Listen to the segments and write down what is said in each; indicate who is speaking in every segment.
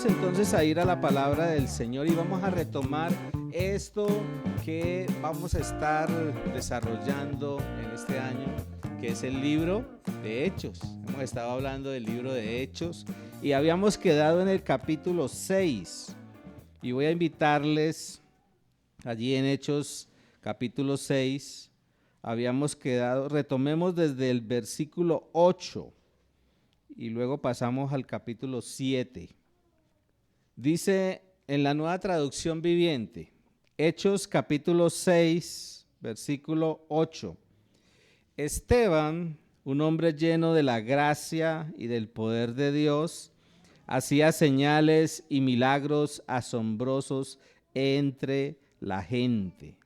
Speaker 1: Vamos entonces a ir a la palabra del Señor y vamos a retomar esto que vamos a estar desarrollando en este año, que es el libro de Hechos. Hemos estado hablando del libro de Hechos y habíamos quedado en el capítulo 6. Y voy a invitarles allí en Hechos capítulo 6. Habíamos quedado, retomemos desde el versículo 8 y luego pasamos al capítulo 7. Dice en la Nueva Traducción Viviente, Hechos capítulo 6, versículo 8. Esteban, un hombre lleno de la gracia y del poder de Dios, hacía señales y milagros asombrosos entre la gente.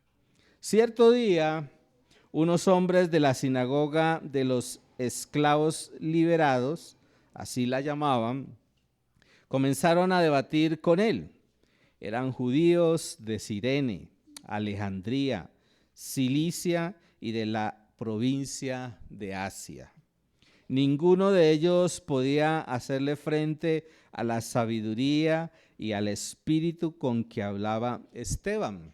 Speaker 1: Cierto día, unos hombres de la sinagoga de los esclavos liberados, así la llamaban, comenzaron a debatir con él. Eran judíos de Cirene, Alejandría, Cilicia y de la provincia de Asia. Ninguno de ellos podía hacerle frente a la sabiduría y al espíritu con que hablaba Esteban.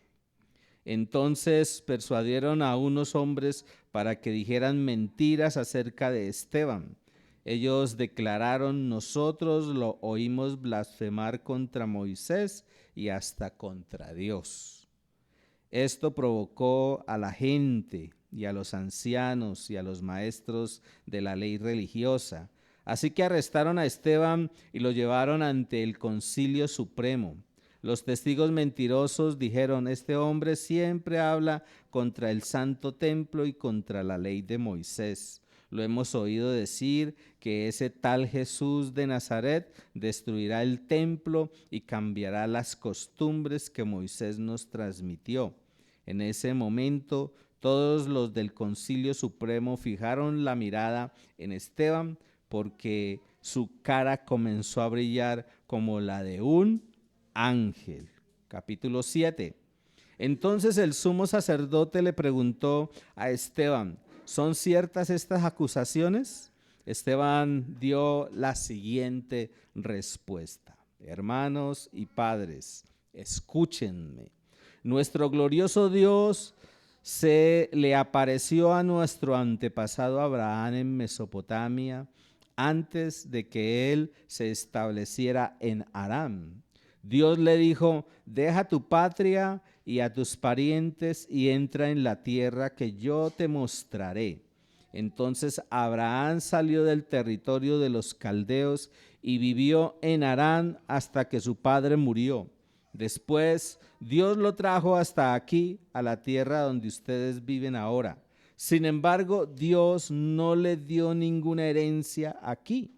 Speaker 1: Entonces persuadieron a unos hombres para que dijeran mentiras acerca de Esteban. Ellos declararon: nosotros lo oímos blasfemar contra Moisés y hasta contra Dios. Esto provocó a la gente y a los ancianos y a los maestros de la ley religiosa. Así que arrestaron a Esteban y lo llevaron ante el Concilio Supremo. Los testigos mentirosos dijeron: este hombre siempre habla contra el santo templo y contra la ley de Moisés. Lo hemos oído decir que ese tal Jesús de Nazaret destruirá el templo y cambiará las costumbres que Moisés nos transmitió. En ese momento, todos los del Concilio Supremo fijaron la mirada en Esteban, porque su cara comenzó a brillar como la de un ángel. Capítulo 7. Entonces el sumo sacerdote le preguntó a Esteban: ¿son ciertas estas acusaciones? Esteban dio la siguiente respuesta: hermanos y padres, escúchenme. Nuestro glorioso Dios se le apareció a nuestro antepasado Abraham en Mesopotamia antes de que él se estableciera en Aram. Dios le dijo: deja tu patria y a tus parientes y entra en la tierra que yo te mostraré. Entonces Abraham salió del territorio de los caldeos y vivió en Harán hasta que su padre murió. Después Dios lo trajo hasta aquí, a la tierra donde ustedes viven ahora. Sin embargo, Dios no le dio ninguna herencia aquí,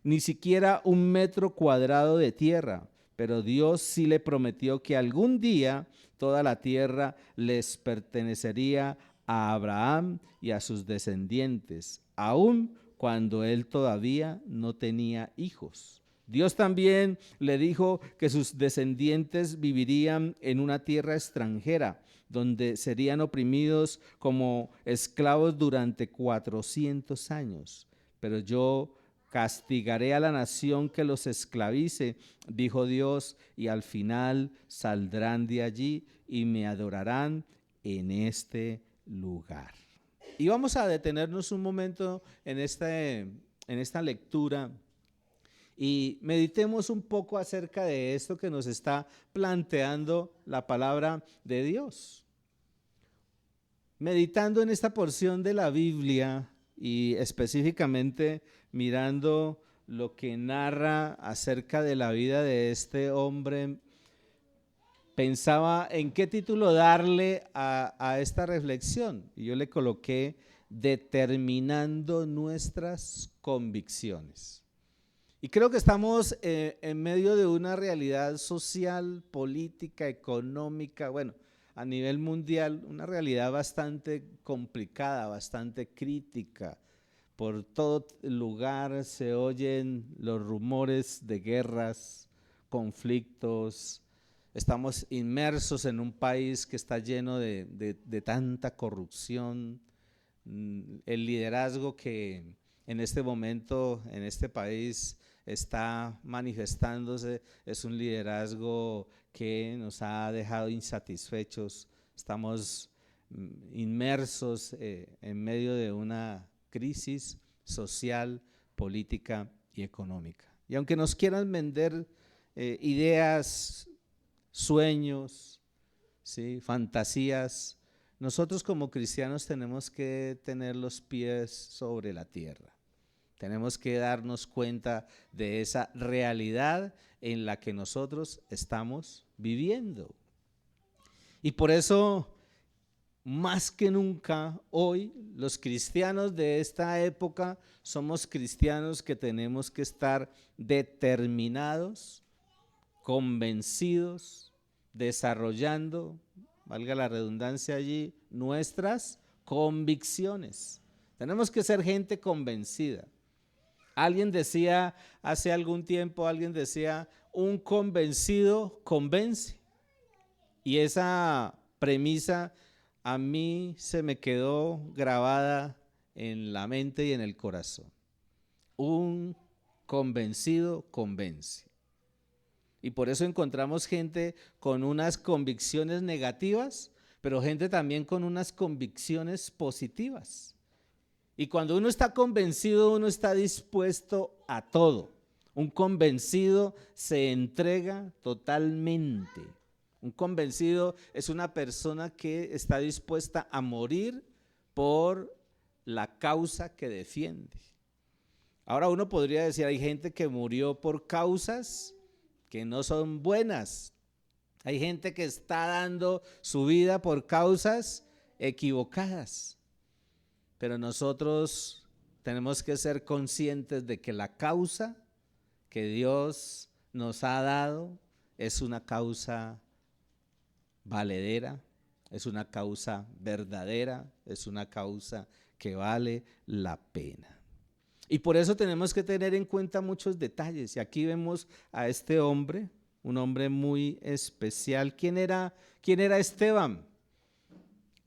Speaker 1: ni siquiera un metro cuadrado de tierra. Pero Dios sí le prometió que algún día toda la tierra les pertenecería a Abraham y a sus descendientes, aun cuando él todavía no tenía hijos. Dios también le dijo que sus descendientes vivirían en una tierra extranjera, donde serían oprimidos como esclavos durante 400 años. Pero yo castigaré a la nación que los esclavice, dijo Dios, y al final saldrán de allí y me adorarán en este lugar. Y vamos a detenernos un momento en esta lectura y meditemos un poco acerca de esto que nos está planteando la palabra de Dios. Meditando en esta porción de la Biblia y específicamente mirando lo que narra acerca de la vida de este hombre, pensaba en qué título darle a esta reflexión. Y yo le coloqué: determinando nuestras convicciones. Y creo que estamos en medio de una realidad social, política, económica, bueno, a nivel mundial, una realidad bastante complicada, bastante crítica. Por todo lugar se oyen los rumores de guerras, conflictos. Estamos inmersos en un país que está lleno de tanta corrupción. El liderazgo que en este momento en este país está manifestándose es un liderazgo que nos ha dejado insatisfechos. Estamos inmersos en medio de una crisis social, política y económica. Y aunque nos quieran vender ideas, sueños, ¿sí?, fantasías, nosotros como cristianos tenemos que tener los pies sobre la tierra. Tenemos que darnos cuenta de esa realidad en la que nosotros estamos viviendo. Y por eso, más que nunca, hoy los cristianos de esta época somos cristianos que tenemos que estar determinados, convencidos, desarrollando, valga la redundancia allí, nuestras convicciones. Tenemos que ser gente convencida. Alguien decía hace algún tiempo, un convencido convence. Y esa premisa a mí se me quedó grabada en la mente y en el corazón. Un convencido convence. Y por eso encontramos gente con unas convicciones negativas, pero gente también con unas convicciones positivas. Y cuando uno está convencido, uno está dispuesto a todo. Un convencido se entrega totalmente. Un convencido es una persona que está dispuesta a morir por la causa que defiende. Ahora uno podría decir, hay gente que murió por causas que no son buenas. Hay gente que está dando su vida por causas equivocadas. Pero nosotros tenemos que ser conscientes de que la causa que Dios nos ha dado es una causa valedera, es una causa verdadera, es una causa que vale la pena. Y por eso tenemos que tener en cuenta muchos detalles. Y aquí vemos a este hombre, un hombre muy especial. ¿Quién era Esteban?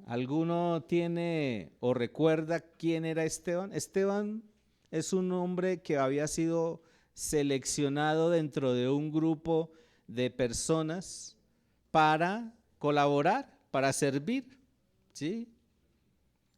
Speaker 1: ¿Alguno tiene o recuerda quién era Esteban? Esteban es un hombre que había sido seleccionado dentro de un grupo de personas para colaborar, para servir, ¿sí?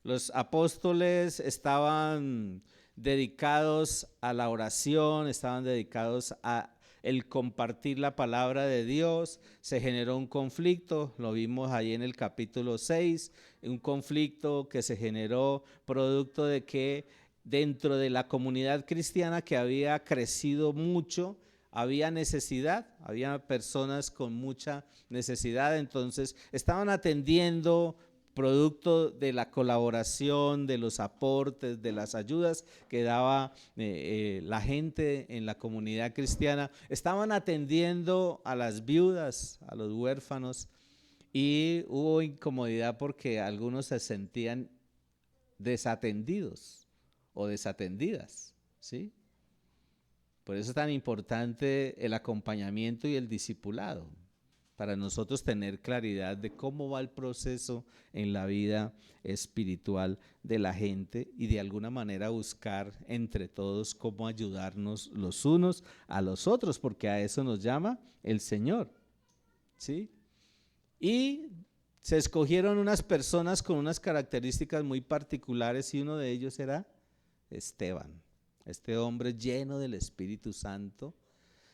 Speaker 1: Los apóstoles estaban dedicados a la oración, estaban dedicados a el compartir la palabra de Dios. Se generó un conflicto, lo vimos ahí en el capítulo 6, un conflicto que se generó producto de que dentro de la comunidad cristiana, que había crecido mucho, había necesidad, había personas con mucha necesidad, entonces estaban atendiendo producto de la colaboración, de los aportes, de las ayudas que daba la gente en la comunidad cristiana. Estaban atendiendo a las viudas, a los huérfanos, y hubo incomodidad porque algunos se sentían desatendidos o desatendidas, ¿sí? Por eso es tan importante el acompañamiento y el discipulado, para nosotros tener claridad de cómo va el proceso en la vida espiritual de la gente y de alguna manera buscar entre todos cómo ayudarnos los unos a los otros, porque a eso nos llama el Señor, ¿sí? Y se escogieron unas personas con unas características muy particulares y uno de ellos era Esteban. Este hombre lleno del Espíritu Santo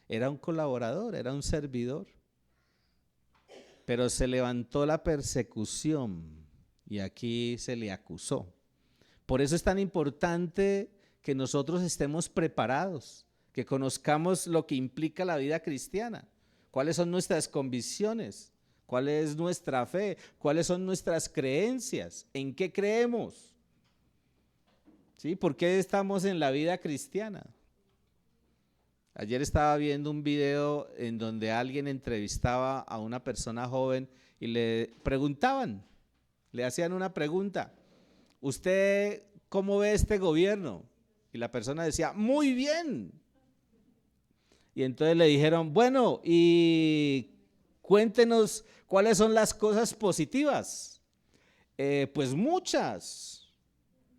Speaker 1: era un colaborador, era un servidor. Pero se levantó la persecución y aquí se le acusó. Por eso es tan importante que nosotros estemos preparados, que conozcamos lo que implica la vida cristiana, cuáles son nuestras convicciones, cuál es nuestra fe, cuáles son nuestras creencias, en qué creemos, ¿sí? ¿Por qué estamos en la vida cristiana? Ayer estaba viendo un video en donde alguien entrevistaba a una persona joven y le preguntaban, le hacían una pregunta: ¿usted cómo ve este gobierno? Y la persona decía, muy bien. Y entonces le dijeron, bueno, y cuéntenos cuáles son las cosas positivas. Pues muchas,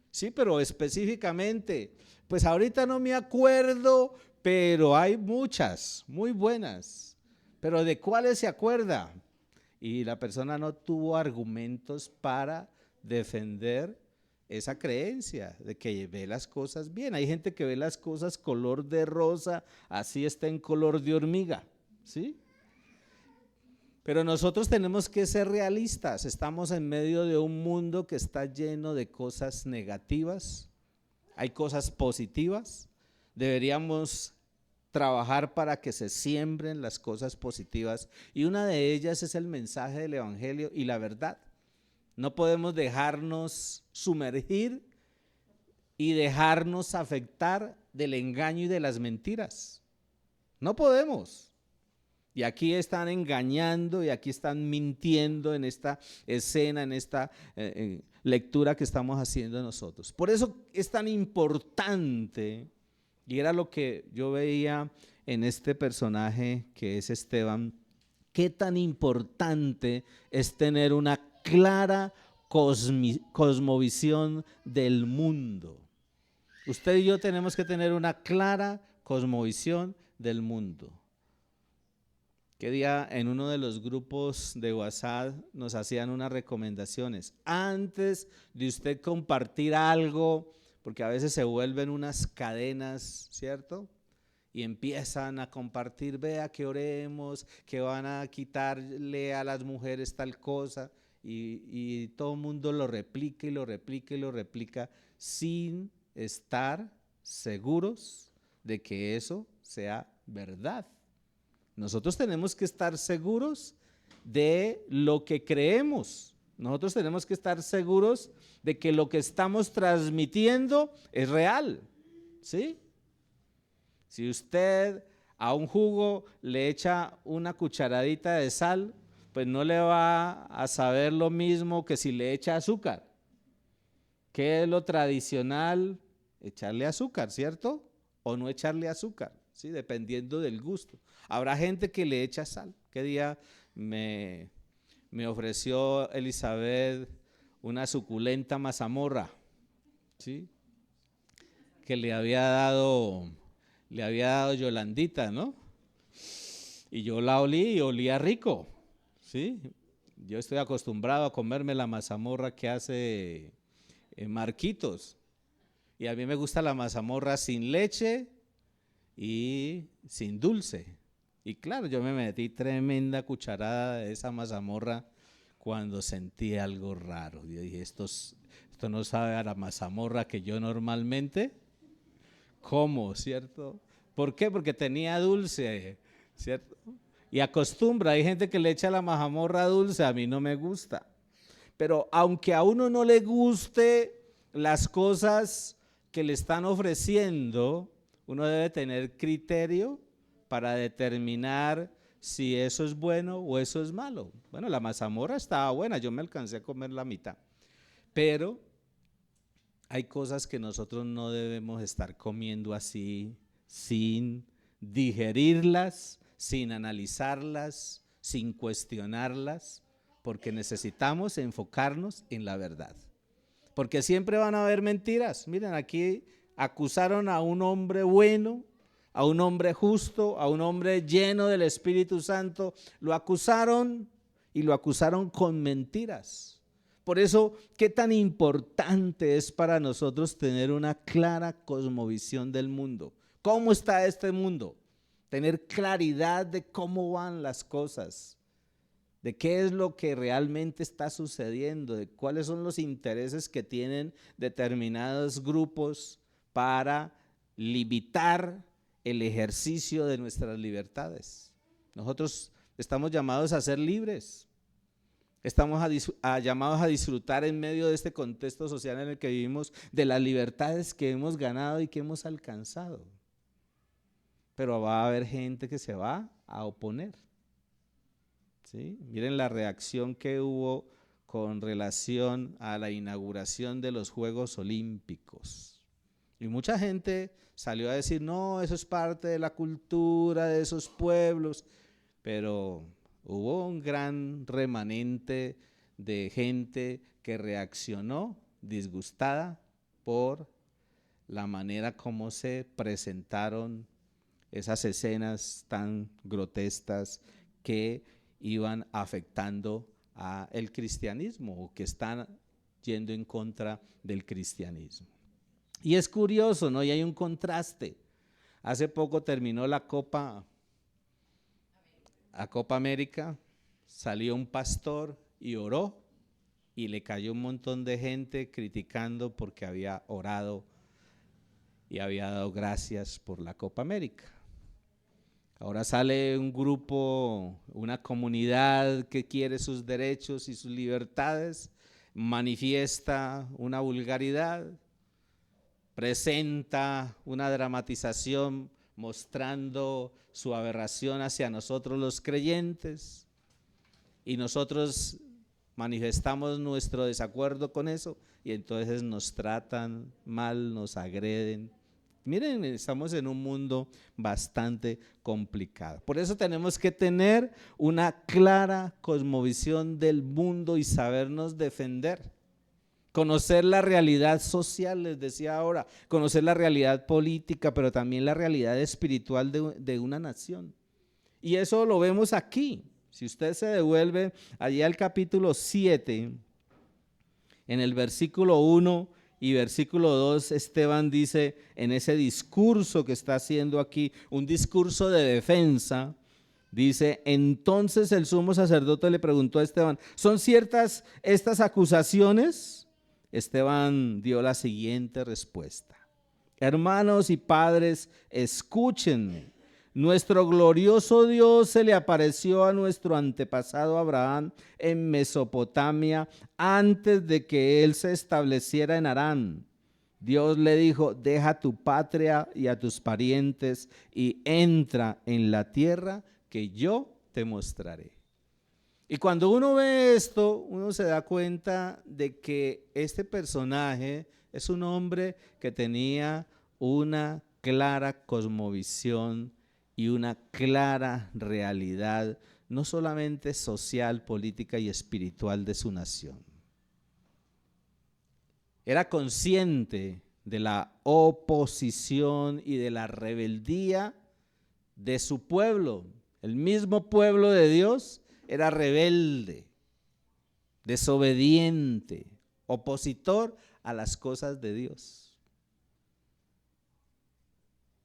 Speaker 1: sí, pero específicamente, pues ahorita no me acuerdo, pero hay muchas, muy buenas. Pero ¿de cuáles se acuerda? Y la persona no tuvo argumentos para defender esa creencia de que ve las cosas bien. Hay gente que ve las cosas color de rosa, así está en color de hormiga, ¿sí? Pero nosotros tenemos que ser realistas. Estamos en medio de un mundo que está lleno de cosas negativas. Hay cosas positivas. Deberíamos trabajar para que se siembren las cosas positivas. Y una de ellas es el mensaje del Evangelio y la verdad. No podemos dejarnos sumergir y dejarnos afectar del engaño y de las mentiras. No podemos. Y aquí están engañando y aquí están mintiendo en esta escena, en esta lectura que estamos haciendo nosotros. Por eso es tan importante, y era lo que yo veía en este personaje que es Esteban, qué tan importante es tener una clara cosmovisión del mundo. Usted y yo tenemos que tener una clara cosmovisión del mundo. Que día en uno de los grupos de WhatsApp nos hacían unas recomendaciones. Antes de usted compartir algo, porque a veces se vuelven unas cadenas, ¿cierto? Y empiezan a compartir, vea que oremos, que van a quitarle a las mujeres tal cosa, y todo el mundo lo replica y lo replica y lo replica sin estar seguros de que eso sea verdad. Nosotros tenemos que estar seguros de lo que creemos. Nosotros tenemos que estar seguros de que lo que estamos transmitiendo es real, ¿sí? Si usted a un jugo le echa una cucharadita de sal, pues no le va a saber lo mismo que si le echa azúcar. ¿Qué es lo tradicional? Echarle azúcar, ¿cierto? O no echarle azúcar, ¿sí? Dependiendo del gusto. Habrá gente que le echa sal. ¿Qué día me ofreció Elizabeth una suculenta mazamorra, ¿sí? Que le había dado Yolandita, ¿no? Y yo la olí y olía rico, ¿sí? Yo estoy acostumbrado a comerme la mazamorra que hace Marquitos. Y a mí me gusta la mazamorra sin leche y sin dulce. Y claro, yo me metí tremenda cucharada de esa mazamorra cuando sentí algo raro. Yo dije, esto no sabe a la mazamorra que yo normalmente como, ¿cierto? ¿Por qué? Porque tenía dulce, ¿cierto? Y acostumbra, hay gente que le echa la mazamorra dulce, a mí no me gusta. Pero aunque a uno no le guste las cosas que le están ofreciendo, uno debe tener criterio para determinar si eso es bueno o eso es malo. Bueno, la mazamorra estaba buena, yo me alcancé a comer la mitad, pero hay cosas que nosotros no debemos estar comiendo así, sin digerirlas, sin analizarlas, sin cuestionarlas, porque necesitamos enfocarnos en la verdad. Porque siempre van a haber mentiras. Miren, aquí acusaron a un hombre bueno, a un hombre justo, a un hombre lleno del Espíritu Santo. Lo acusaron y lo acusaron con mentiras. Por eso, ¿qué tan importante es para nosotros tener una clara cosmovisión del mundo? ¿Cómo está este mundo? Tener claridad de cómo van las cosas, de qué es lo que realmente está sucediendo, de cuáles son los intereses que tienen determinados grupos para limitar el ejercicio de nuestras libertades. Nosotros estamos llamados a ser libres, estamos llamados a disfrutar en medio de este contexto social en el que vivimos de las libertades que hemos ganado y que hemos alcanzado. Pero va a haber gente que se va a oponer. ¿Sí? Miren la reacción que hubo con relación a la inauguración de los Juegos Olímpicos. Y mucha gente salió a decir, no, eso es parte de la cultura de esos pueblos, pero hubo un gran remanente de gente que reaccionó disgustada por la manera como se presentaron esas escenas tan grotescas que iban afectando a el cristianismo o que están yendo en contra del cristianismo. Y es curioso, ¿no? Y hay un contraste. Hace poco terminó la Copa América, salió un pastor y oró y le cayó un montón de gente criticando porque había orado y había dado gracias por la Copa América. Ahora sale un grupo, una comunidad que quiere sus derechos y sus libertades, manifiesta una vulgaridad, presenta una dramatización mostrando su aberración hacia nosotros los creyentes, y nosotros manifestamos nuestro desacuerdo con eso y entonces nos tratan mal, nos agreden. Miren, estamos en un mundo bastante complicado. Por eso tenemos que tener una clara cosmovisión del mundo y sabernos defender. Conocer la realidad social, les decía ahora, conocer la realidad política, pero también la realidad espiritual de una nación. Y eso lo vemos aquí. Si usted se devuelve allí al capítulo 7, en el versículo 1 y versículo 2, Esteban dice en ese discurso que está haciendo aquí, un discurso de defensa, dice: entonces el sumo sacerdote le preguntó a Esteban, ¿son ciertas estas acusaciones? Esteban dio la siguiente respuesta: hermanos y padres, escúchenme. Nuestro glorioso Dios se le apareció a nuestro antepasado Abraham en Mesopotamia antes de que él se estableciera en Harán. Dios le dijo: deja tu patria y a tus parientes y entra en la tierra que yo te mostraré. Y cuando uno ve esto, uno se da cuenta de que este personaje es un hombre que tenía una clara cosmovisión y una clara realidad, no solamente social, política y espiritual de su nación. Era consciente de la oposición y de la rebeldía de su pueblo. El mismo pueblo de Dios era rebelde, desobediente, opositor a las cosas de Dios.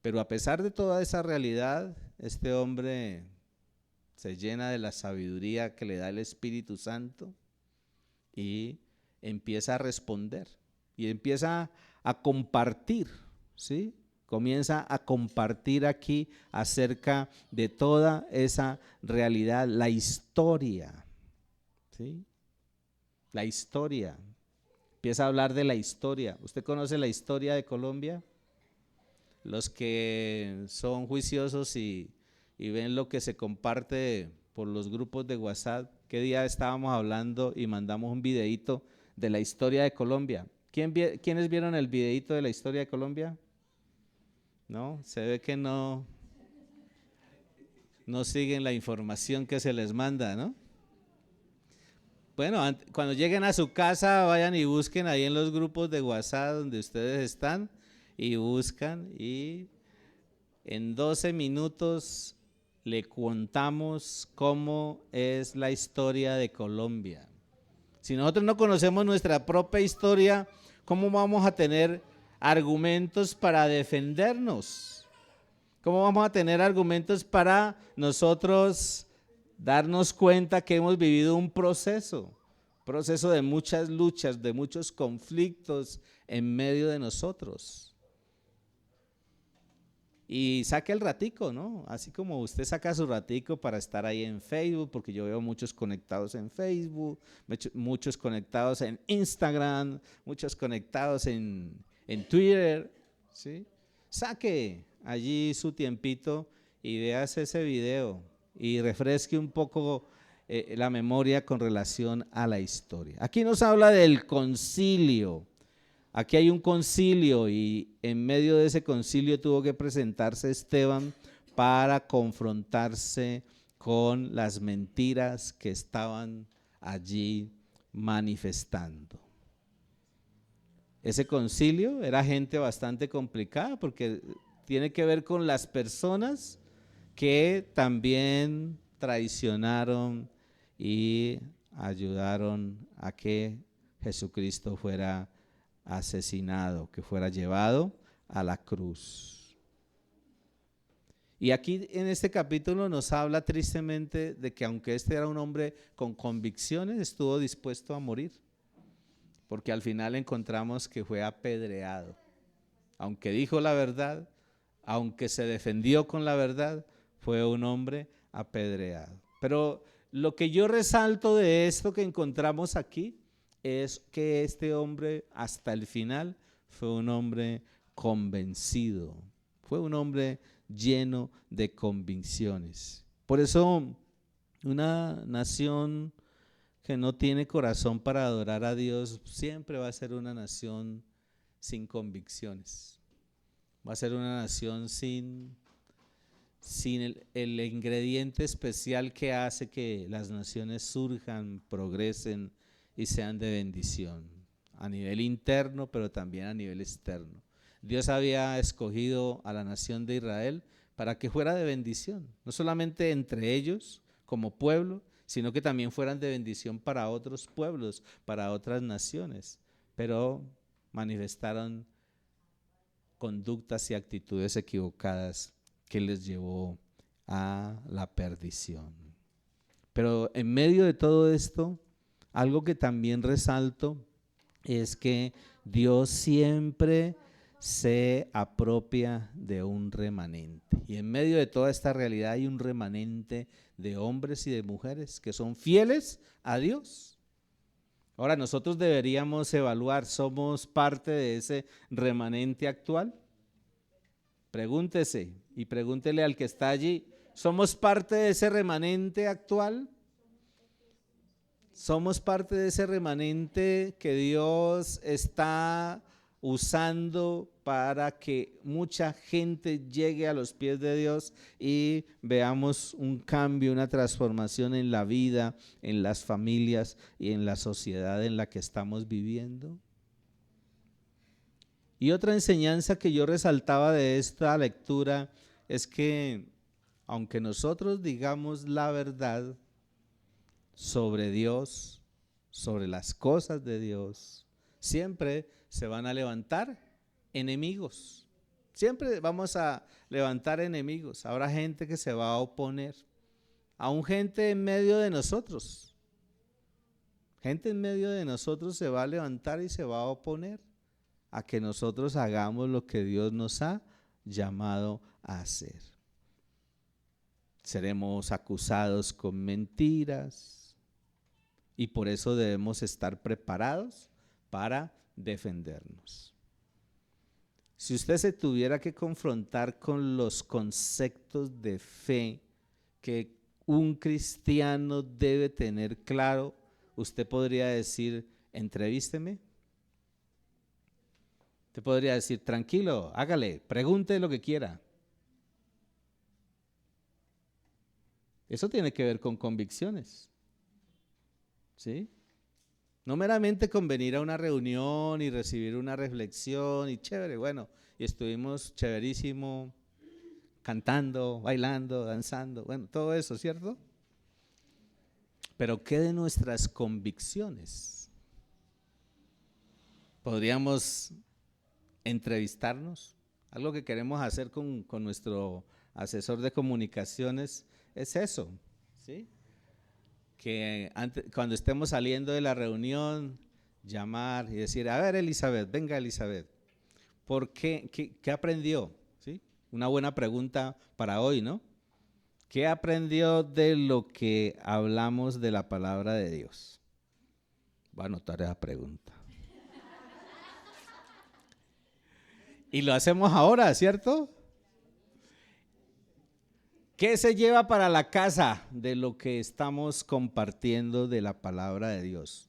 Speaker 1: Pero a pesar de toda esa realidad, este hombre se llena de la sabiduría que le da el Espíritu Santo y empieza a responder y empieza a compartir, ¿sí? Comienza a compartir aquí acerca de toda esa realidad, la historia, ¿sí? La historia. Empieza a hablar de la historia. ¿Usted conoce la historia de Colombia? Los que son juiciosos y ven lo que se comparte por los grupos de WhatsApp. ¿Qué día estábamos hablando y mandamos un videíto de la historia de Colombia? ¿Quiénes vieron el videíto de la historia de Colombia? No, se ve que no siguen la información que se les manda, ¿no? Bueno, cuando lleguen a su casa, vayan y busquen ahí en los grupos de WhatsApp donde ustedes están y buscan, y en 12 minutos le contamos cómo es la historia de Colombia. Si nosotros no conocemos nuestra propia historia, ¿cómo vamos a tener argumentos para defendernos? ¿Cómo vamos a tener argumentos para nosotros darnos cuenta que hemos vivido un proceso de muchas luchas, de muchos conflictos en medio de nosotros? Y saque el ratico, ¿no? Así como usted saca su ratico para estar ahí en Facebook, porque yo veo muchos conectados en Facebook, muchos conectados en Instagram, muchos conectados en Twitter, ¿sí? Saque allí su tiempito y veas ese video y refresque un poco la memoria con relación a la historia. Aquí nos habla del concilio. Aquí hay un concilio y en medio de ese concilio tuvo que presentarse Esteban para confrontarse con las mentiras que estaban allí manifestando. Ese concilio era gente bastante complicada porque tiene que ver con las personas que también traicionaron y ayudaron a que Jesucristo fuera asesinado, que fuera llevado a la cruz. Y aquí en este capítulo nos habla tristemente de que aunque este era un hombre con convicciones, estuvo dispuesto a morir, porque al final encontramos que fue apedreado. Aunque dijo la verdad, aunque se defendió con la verdad, fue un hombre apedreado. Pero lo que yo resalto de esto que encontramos aquí es que este hombre hasta el final fue un hombre convencido, fue un hombre lleno de convicciones. Por eso una nación que no tiene corazón para adorar a Dios siempre va a ser una nación sin convicciones. Va a ser una nación sin el ingrediente especial que hace que las naciones surjan, progresen y sean de bendición, a nivel interno, pero también a nivel externo. Dios había escogido a la nación de Israel para que fuera de bendición, no solamente entre ellos como pueblo, sino que también fueran de bendición para otros pueblos, para otras naciones, pero manifestaron conductas y actitudes equivocadas que les llevó a la perdición. Pero en medio de todo esto, algo que también resalto es que Dios siempre se apropia de un remanente. Y en medio de toda esta realidad hay un remanente de hombres y de mujeres que son fieles a Dios. Ahora nosotros deberíamos evaluar, ¿somos parte de ese remanente actual? Pregúntese y pregúntele al que está allí, ¿somos parte de ese remanente actual? ¿Somos parte de ese remanente que Dios está usando para que mucha gente llegue a los pies de Dios y veamos un cambio, una transformación en la vida, en las familias y en la sociedad en la que estamos viviendo? Y otra enseñanza que yo resaltaba de esta lectura es que aunque nosotros digamos la verdad sobre Dios, sobre las cosas de Dios, siempre se van a levantar enemigos. Siempre vamos a levantar enemigos. Habrá gente que se va a oponer. Aún gente en medio de nosotros. Gente en medio de nosotros se va a levantar y se va a oponer a que nosotros hagamos lo que Dios nos ha llamado a hacer. Seremos acusados con mentiras y por eso debemos estar preparados para defendernos. Si usted se tuviera que confrontar con los conceptos de fe que un cristiano debe tener claro, usted podría decir, entrevísteme. Te podría decir, tranquilo, hágale, pregunte lo que quiera. Eso tiene que ver con convicciones, ¿sí? No meramente con venir a una reunión y recibir una reflexión y chévere, bueno, y estuvimos chéverísimo, cantando, bailando, danzando, bueno, todo eso, ¿cierto? Pero ¿qué de nuestras convicciones? Podríamos entrevistarnos. Algo que queremos hacer con nuestro asesor de comunicaciones es eso, ¿sí? Que cuando estemos saliendo de la reunión, llamar y decir, a ver Elizabeth, venga Elizabeth, ¿por qué? ¿Qué aprendió? ¿Sí? Una buena pregunta para hoy, ¿no? ¿Qué aprendió de lo que hablamos de la palabra de Dios? Voy a anotar esa pregunta. Y lo hacemos ahora, ¿cierto? ¿Qué se lleva para la casa de lo que estamos compartiendo de la palabra de Dios?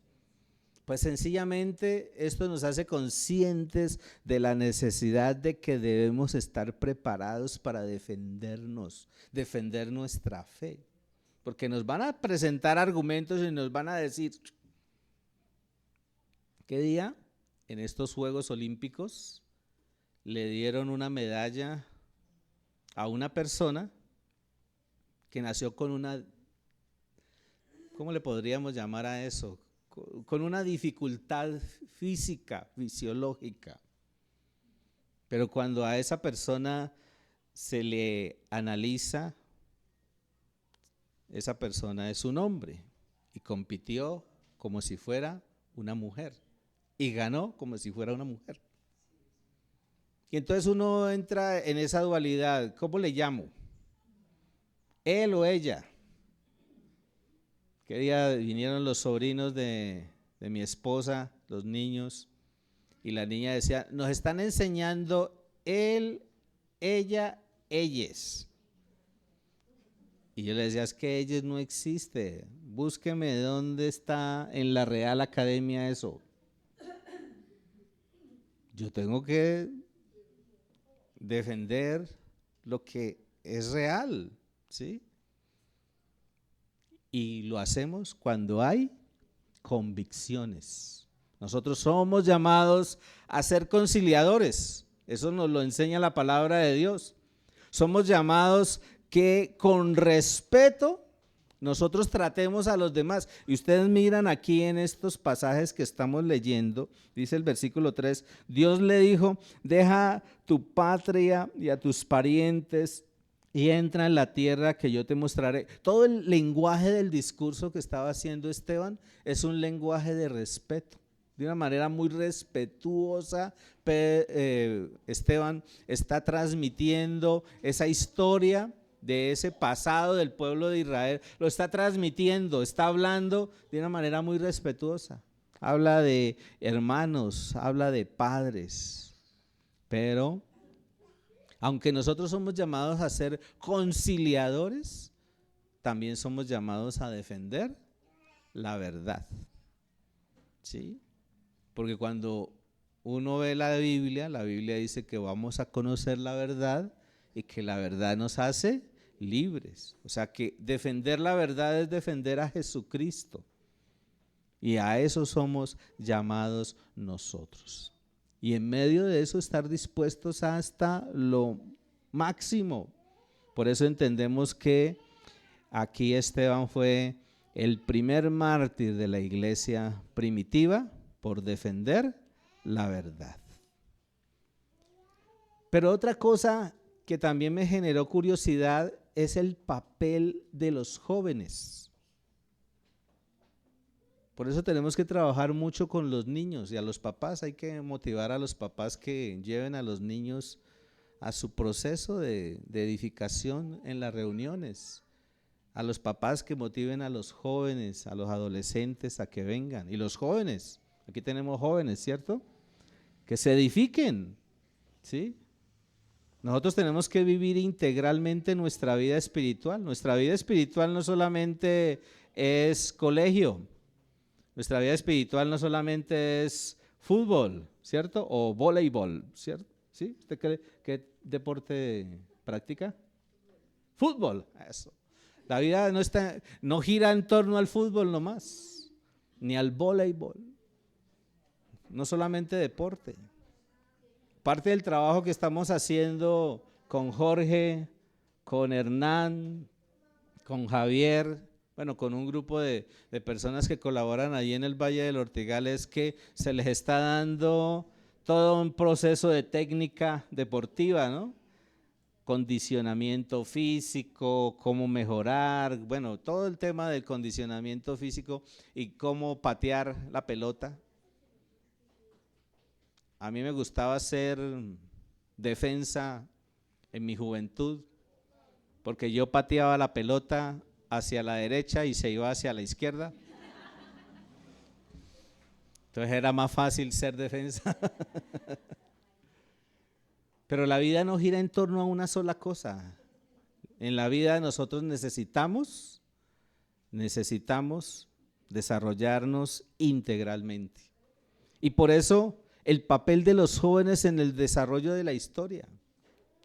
Speaker 1: Pues sencillamente esto nos hace conscientes de la necesidad de que debemos estar preparados para defendernos, defender nuestra fe. Porque nos van a presentar argumentos y nos van a decir, ¿qué día en estos Juegos Olímpicos le dieron una medalla a una persona que nació con una, ¿cómo le podríamos llamar a eso? Con una dificultad física, fisiológica. Pero cuando a esa persona se le analiza, esa persona es un hombre y compitió como si fuera una mujer y ganó como si fuera una mujer. Y entonces uno entra en esa dualidad. ¿Cómo le llamo? ¿Él o ella? Que día vinieron los sobrinos de mi esposa, los niños, y la niña decía, nos están enseñando él, ella, ellas. Y yo le decía, es que ellas no existe, búsqueme dónde está en la Real Academia eso. Yo tengo que defender lo que es real, ¿sí? Y lo hacemos cuando hay convicciones. Nosotros somos llamados a ser conciliadores. Eso nos lo enseña la palabra de Dios. Somos llamados que con respeto nosotros tratemos a los demás. Y ustedes miran aquí en estos pasajes que estamos leyendo, dice el versículo 3, Dios le dijo, deja tu patria y a tus parientes y entra en la tierra que yo te mostraré. Todo el lenguaje del discurso que estaba haciendo Esteban es un lenguaje de respeto. De una manera muy respetuosa, Esteban está transmitiendo esa historia de ese pasado del pueblo de Israel, lo está transmitiendo, está hablando de una manera muy respetuosa. Habla de hermanos, habla de padres, pero aunque nosotros somos llamados a ser conciliadores, también somos llamados a defender la verdad, ¿sí? Porque cuando uno ve la Biblia dice que vamos a conocer la verdad y que la verdad nos hace libres. O sea que defender la verdad es defender a Jesucristo. Y a eso somos llamados nosotros. Y en medio de eso estar dispuestos hasta lo máximo. Por eso entendemos que aquí Esteban fue el primer mártir de la iglesia primitiva por defender la verdad. Pero otra cosa que también me generó curiosidad es el papel de los jóvenes. Por eso tenemos que trabajar mucho con los niños y a los papás. Hay que motivar a los papás que lleven a los niños a su proceso de edificación en las reuniones. A los papás que motiven a los jóvenes, a los adolescentes a que vengan. Y los jóvenes, aquí tenemos jóvenes, ¿cierto? Que se edifiquen, ¿sí? Nosotros tenemos que vivir integralmente nuestra vida espiritual. Nuestra vida espiritual no solamente es colegio. Nuestra vida espiritual no solamente es fútbol, ¿cierto? O voleibol, ¿cierto? ¿Sí? ¿Usted qué deporte practica? Fútbol, eso. La vida no gira en torno al fútbol nomás, ni al voleibol. No solamente deporte. Parte del trabajo que estamos haciendo con Jorge, con Hernán, con Javier, bueno, con un grupo de personas que colaboran allí en el Valle del Ortigal, es que se les está dando todo un proceso de técnica deportiva, ¿no? Condicionamiento físico, cómo mejorar, bueno, todo el tema del condicionamiento físico y cómo patear la pelota. A mí me gustaba hacer defensa en mi juventud, porque yo pateaba la pelota hacia la derecha y se iba hacia la izquierda. Entonces era más fácil ser defensa. Pero la vida no gira en torno a una sola cosa. En la vida nosotros necesitamos desarrollarnos integralmente. Y por eso el papel de los jóvenes en el desarrollo de la historia.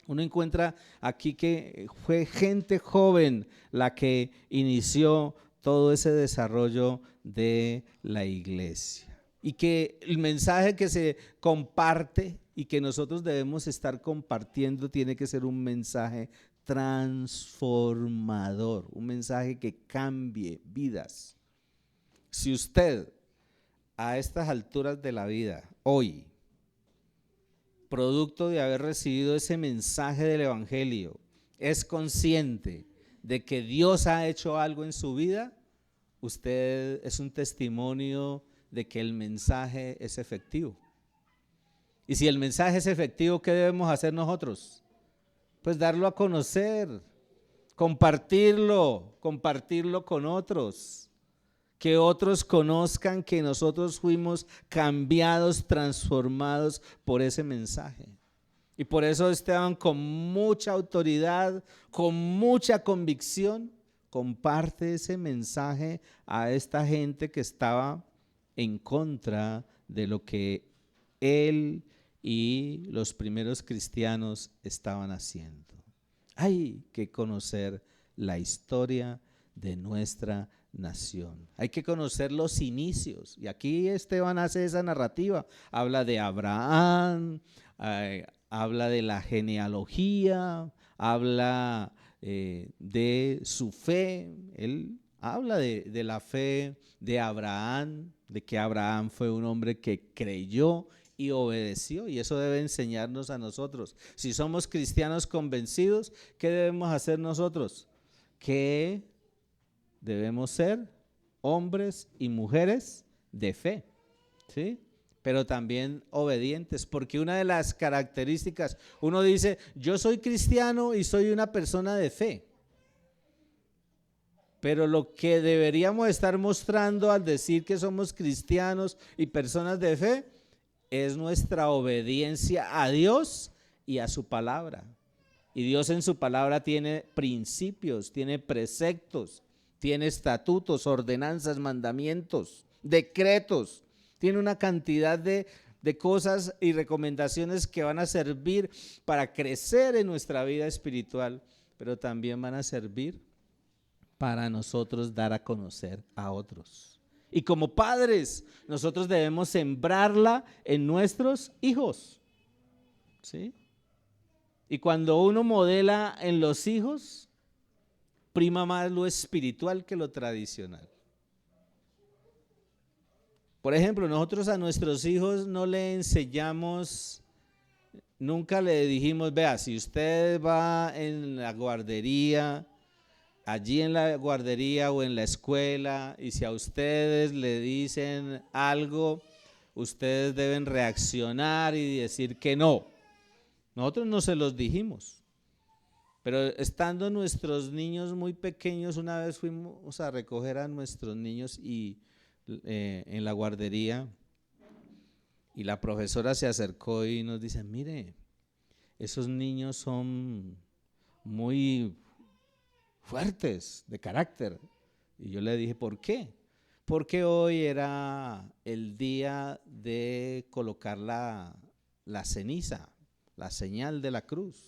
Speaker 1: Uno encuentra aquí que fue gente joven la que inició todo ese desarrollo de la iglesia. Y que el mensaje que se comparte y que nosotros debemos estar compartiendo tiene que ser un mensaje transformador, un mensaje que cambie vidas. Si usted a estas alturas de la vida, hoy, producto de haber recibido ese mensaje del Evangelio, es consciente de que Dios ha hecho algo en su vida, usted es un testimonio de que el mensaje es efectivo. Y si el mensaje es efectivo, ¿qué debemos hacer nosotros? Pues darlo a conocer, compartirlo con otros, que otros conozcan que nosotros fuimos cambiados, transformados por ese mensaje. Y por eso Esteban, con mucha autoridad, con mucha convicción, comparte ese mensaje a esta gente que estaba en contra de lo que él y los primeros cristianos estaban haciendo. Hay que conocer la historia de nuestra nación. Hay que conocer los inicios. Y aquí Esteban hace esa narrativa. Habla de Abraham, habla de la genealogía, habla de su fe. Él habla de la fe de Abraham, de que Abraham fue un hombre que creyó y obedeció, y eso debe enseñarnos a nosotros. Si somos cristianos convencidos, ¿qué debemos hacer nosotros? Que debemos ser hombres y mujeres de fe, ¿sí? Pero también obedientes, porque una de las características, uno dice, yo soy cristiano y soy una persona de fe, pero lo que deberíamos estar mostrando al decir que somos cristianos y personas de fe es nuestra obediencia a Dios y a su palabra. Y Dios en su palabra tiene principios, tiene preceptos, tiene estatutos, ordenanzas, mandamientos, decretos. Tiene una cantidad de cosas y recomendaciones que van a servir para crecer en nuestra vida espiritual, pero también van a servir para nosotros dar a conocer a otros. Y como padres, nosotros debemos sembrarla en nuestros hijos, ¿sí? Y cuando uno modela en los hijos, prima más lo espiritual que lo tradicional. Por ejemplo, nosotros a nuestros hijos no le enseñamos, nunca le dijimos, vea, si usted va en la guardería, allí en la guardería o en la escuela, y si a ustedes le dicen algo, ustedes deben reaccionar y decir que no. Nosotros no se los dijimos, pero estando nuestros niños muy pequeños, una vez fuimos a recoger a nuestros niños en la guardería, y la profesora se acercó y nos dice, mire, esos niños son muy fuertes de carácter. Y yo le dije, ¿por qué? Porque hoy era el día de colocar la ceniza, la señal de la cruz.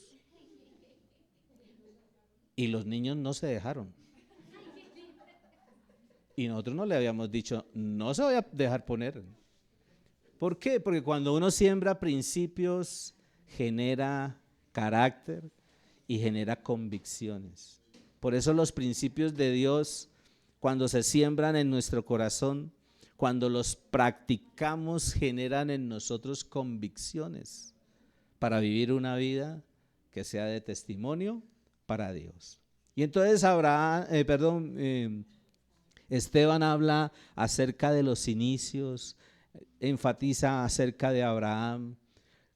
Speaker 1: Y los niños no se dejaron. Y nosotros no le habíamos dicho, no se voy a dejar poner. ¿Por qué? Porque cuando uno siembra principios, genera carácter y genera convicciones. Por eso los principios de Dios, cuando se siembran en nuestro corazón, cuando los practicamos, generan en nosotros convicciones para vivir una vida que sea de testimonio para Dios. Y entonces Esteban habla acerca de los inicios, enfatiza acerca de Abraham,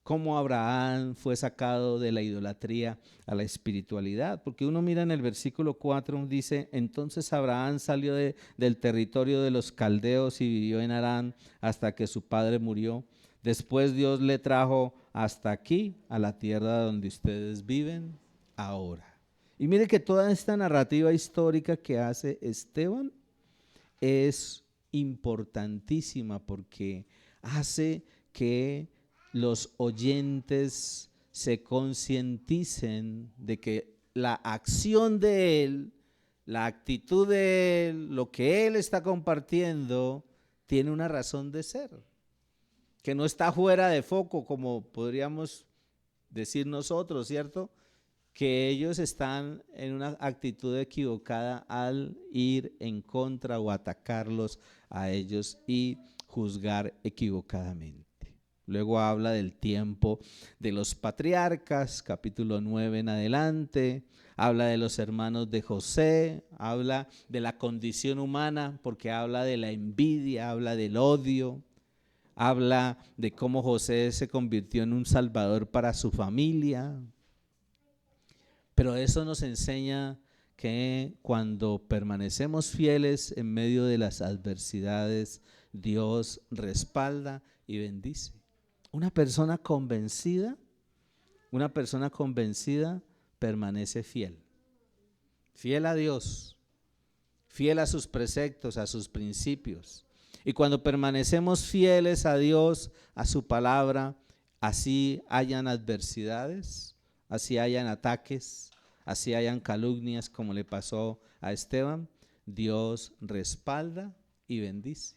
Speaker 1: cómo Abraham fue sacado de la idolatría a la espiritualidad, porque uno mira en el versículo 4, dice, entonces Abraham salió del territorio de los caldeos y vivió en Harán hasta que su padre murió. Después Dios le trajo hasta aquí, a la tierra donde ustedes viven ahora. Y mire que toda esta narrativa histórica que hace Esteban es importantísima porque hace que los oyentes se concienticen de que la acción de él, la actitud de él, lo que él está compartiendo, tiene una razón de ser. que no está fuera de foco, como podríamos decir nosotros, ¿cierto? Que ellos están en una actitud equivocada al ir en contra o atacarlos a ellos y juzgar equivocadamente. Luego habla del tiempo de los patriarcas, capítulo 9 en adelante, habla de los hermanos de José, habla de la condición humana, porque habla de la envidia, habla del odio, habla de cómo José se convirtió en un salvador para su familia. Pero eso nos enseña que cuando permanecemos fieles en medio de las adversidades, Dios respalda y bendice. Una persona convencida permanece fiel. Fiel a Dios, fiel a sus preceptos, a sus principios. Y cuando permanecemos fieles a Dios, a su palabra, así hayan adversidades, así hayan ataques, así hayan calumnias como le pasó a Esteban, Dios respalda y bendice.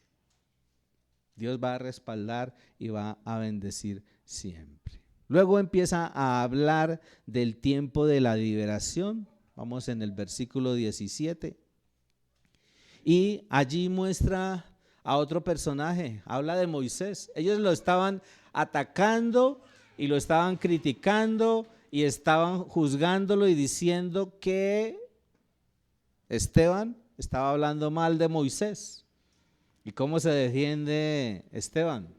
Speaker 1: Dios va a respaldar y va a bendecir siempre. Luego empieza a hablar del tiempo de la liberación. Vamos en el versículo 17. Y allí muestra a otro personaje, habla de Moisés. Ellos lo estaban atacando y lo estaban criticando y estaban juzgándolo y diciendo que Esteban estaba hablando mal de Moisés. ¿Y cómo se defiende Esteban?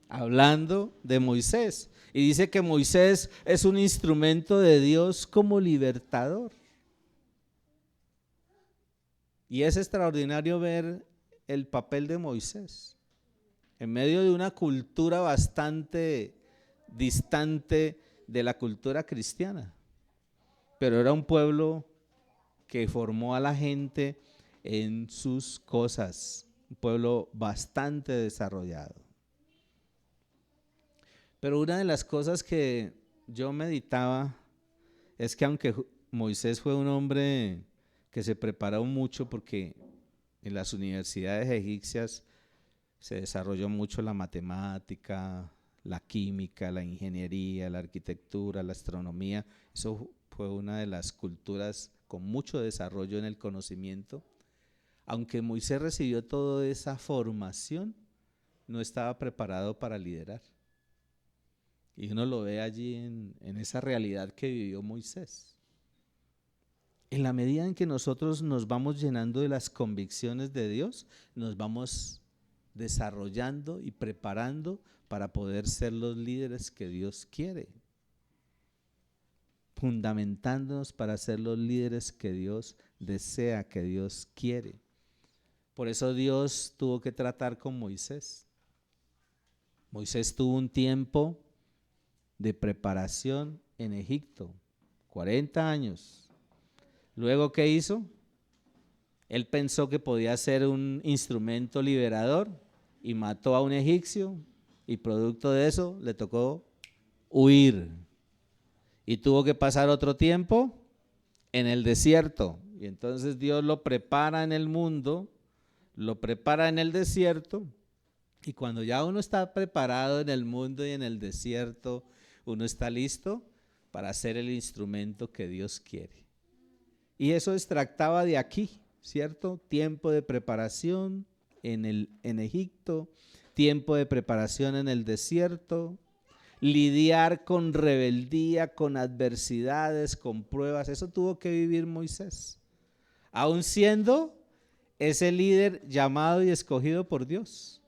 Speaker 1: Hablando de Moisés. Y dice que Moisés es un instrumento de Dios como libertador. Y es extraordinario ver el papel de Moisés en medio de una cultura bastante distante de la cultura cristiana. Pero era un pueblo que formó a la gente en sus cosas. Un pueblo bastante desarrollado. Pero una de las cosas que yo meditaba es que aunque Moisés fue un hombre que se preparó mucho, porque en las universidades egipcias se desarrolló mucho la matemática, la química, la ingeniería, la arquitectura, la astronomía. Eso fue una de las culturas con mucho desarrollo en el conocimiento. Aunque Moisés recibió toda esa formación, no estaba preparado para liderar. Y uno lo ve allí en esa realidad que vivió Moisés. En la medida en que nosotros nos vamos llenando de las convicciones de Dios, nos vamos desarrollando y preparando para poder ser los líderes que Dios quiere. Fundamentándonos para ser los líderes que Dios desea, que Dios quiere. Por eso Dios tuvo que tratar con Moisés. Moisés tuvo un tiempo de preparación en Egipto, 40 años. Luego, ¿qué hizo? Él pensó que podía ser un instrumento liberador y mató a un egipcio, y producto de eso le tocó huir. Y tuvo que pasar otro tiempo en el desierto. Y entonces Dios lo prepara en el mundo, lo prepara en el desierto, y cuando ya uno está preparado en el mundo y en el desierto, uno está listo para ser el instrumento que Dios quiere. Y eso extractaba de aquí, ¿cierto? Tiempo de preparación en Egipto, tiempo de preparación en el desierto, lidiar con rebeldía, con adversidades, con pruebas. Eso tuvo que vivir Moisés, aún siendo ese líder llamado y escogido por Dios.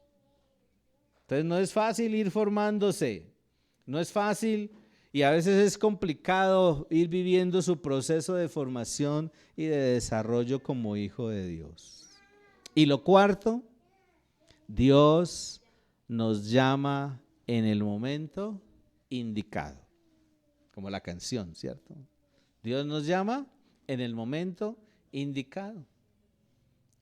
Speaker 1: Entonces no es fácil ir formándose, no es fácil y a veces es complicado ir viviendo su proceso de formación y de desarrollo como hijo de Dios. Y lo cuarto, Dios nos llama en el momento indicado, como la canción, ¿cierto? Dios nos llama en el momento indicado.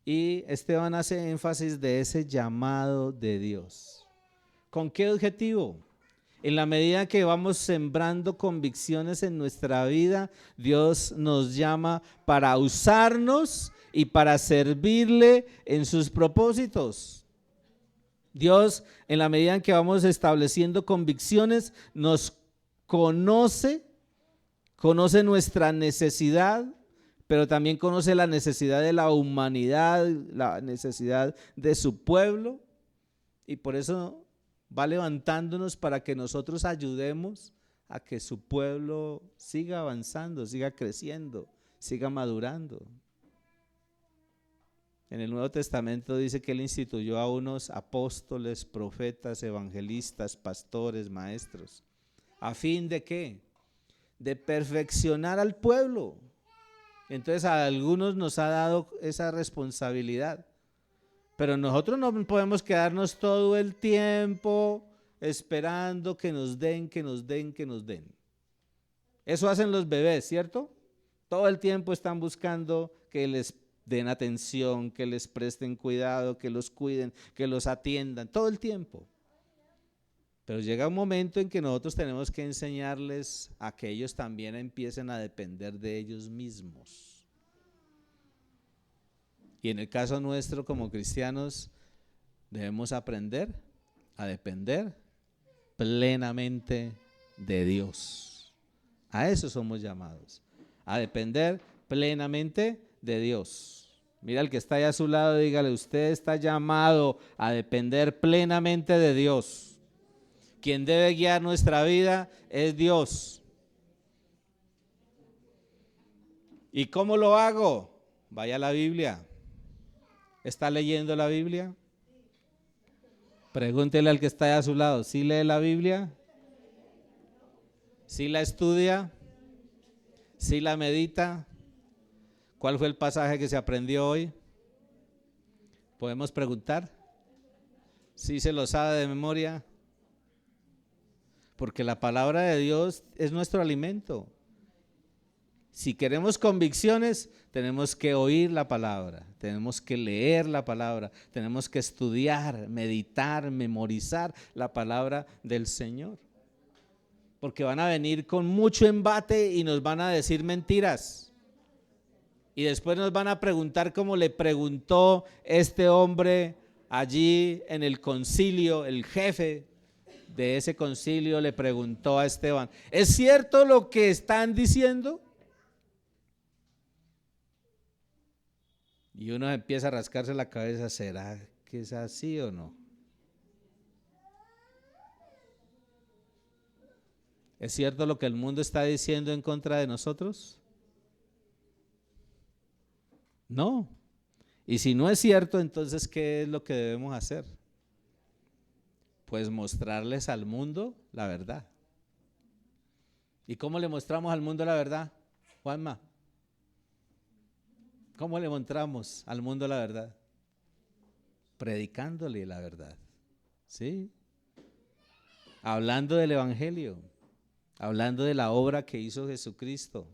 Speaker 1: Y Esteban hace énfasis de ese llamado de Dios. ¿Con qué objetivo? En la medida que vamos sembrando convicciones en nuestra vida, Dios nos llama para usarnos y para servirle en sus propósitos. Dios, en la medida en que vamos estableciendo convicciones, nos conoce nuestra necesidad, pero también conoce la necesidad de la humanidad, la necesidad de su pueblo, y por eso va levantándonos para que nosotros ayudemos a que su pueblo siga avanzando, siga creciendo, siga madurando. En el Nuevo Testamento dice que Él instituyó a unos apóstoles, profetas, evangelistas, pastores, maestros. ¿A fin de qué? De perfeccionar al pueblo. Entonces a algunos nos ha dado esa responsabilidad. Pero nosotros no podemos quedarnos todo el tiempo esperando que nos den, que nos den, que nos den. Eso hacen los bebés, ¿cierto? Todo el tiempo están buscando que les den atención, que les presten cuidado, que los cuiden, que los atiendan, todo el tiempo. Pero llega un momento en que nosotros tenemos que enseñarles a que ellos también empiecen a depender de ellos mismos. Y en el caso nuestro como cristianos debemos aprender a depender plenamente de Dios. A eso somos llamados, a depender plenamente de Dios. Mira al que está ahí a su lado, dígale: usted está llamado a depender plenamente de Dios. Quien debe guiar nuestra vida es Dios. ¿Y cómo lo hago? Vaya a la Biblia. ¿Está leyendo la Biblia? Pregúntele al que está ahí a su lado: ¿sí lee la Biblia? ¿Sí la estudia? ¿Sí la medita? ¿Cuál fue el pasaje que se aprendió hoy? ¿Podemos preguntar? ¿Sí se lo sabe de memoria? Porque la palabra de Dios es nuestro alimento. Si queremos convicciones, tenemos que oír la palabra, tenemos que leer la palabra, tenemos que estudiar, meditar, memorizar la palabra del Señor. Porque van a venir con mucho embate y nos van a decir mentiras. Y después nos van a preguntar como le preguntó este hombre allí en el concilio, el jefe de ese concilio le preguntó a Esteban: ¿es cierto lo que están diciendo? Y uno empieza a rascarse la cabeza: ¿será que es así o no? ¿Es cierto lo que el mundo está diciendo en contra de nosotros? No. Y si no es cierto, entonces ¿qué es lo que debemos hacer? Pues mostrarles al mundo la verdad. ¿Y cómo le mostramos al mundo la verdad, Juanma? ¿Cómo le mostramos al mundo la verdad? Predicándole la verdad, ¿sí? Hablando del evangelio, hablando de la obra que hizo Jesucristo.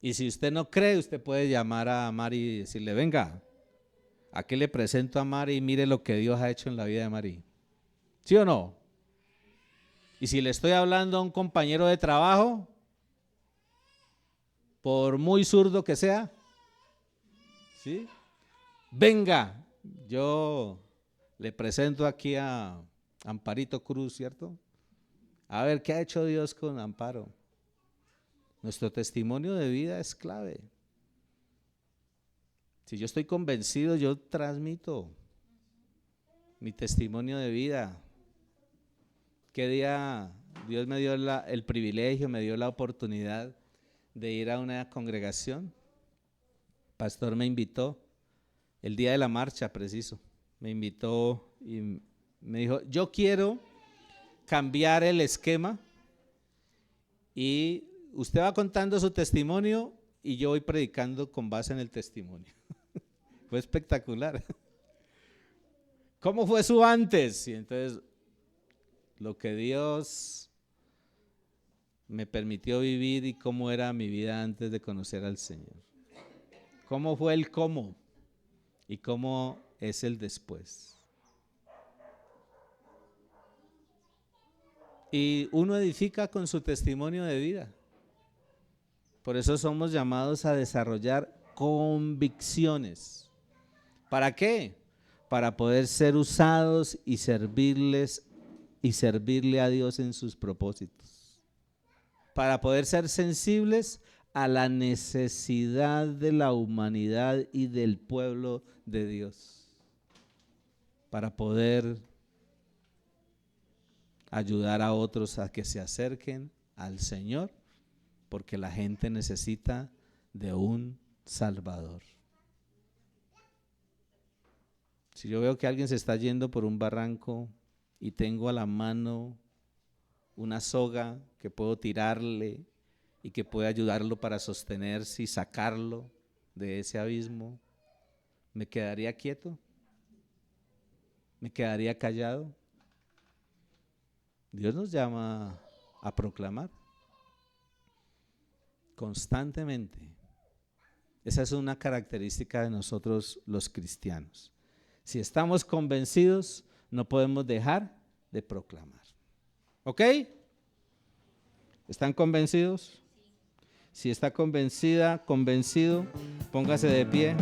Speaker 1: Y si usted no cree, usted puede llamar a Mari y decirle: venga, aquí le presento a Mari y mire lo que Dios ha hecho en la vida de Mari. ¿Sí o no? Y si le estoy hablando a un compañero de trabajo, por muy zurdo que sea, ¿sí? Venga, yo le presento aquí a Amparito Cruz, ¿cierto? A ver qué ha hecho Dios con Amparo. Nuestro testimonio de vida es clave. Si yo estoy convencido, yo transmito mi testimonio de vida. ¿Qué día Dios me dio el privilegio, me dio la oportunidad de ir a una congregación? El pastor me invitó, el día de la marcha preciso, me invitó y me dijo: yo quiero cambiar el esquema y usted va contando su testimonio y yo voy predicando con base en el testimonio. Fue espectacular. ¿Cómo fue su antes? Y entonces lo que Dios me permitió vivir y cómo era mi vida antes de conocer al Señor. ¿Cómo fue el cómo? Y cómo es el después. Y uno edifica con su testimonio de vida. Por eso somos llamados a desarrollar convicciones. ¿Para qué? para poder ser usados y servirle a Dios en sus propósitos, para poder ser sensibles a la necesidad de la humanidad y del pueblo de Dios, para poder ayudar a otros a que se acerquen al Señor, porque la gente necesita de un Salvador. Si yo veo que alguien se está yendo por un barranco y tengo a la mano una soga que puedo tirarle y que puede ayudarlo para sostenerse y sacarlo de ese abismo, ¿me quedaría quieto? ¿Me quedaría callado? Dios nos llama a proclamar constantemente. Esa es una característica de nosotros los cristianos. Si estamos convencidos, no podemos dejar de proclamar. ¿Ok? ¿Están convencidos? Si está convencida, convencido, póngase de pie.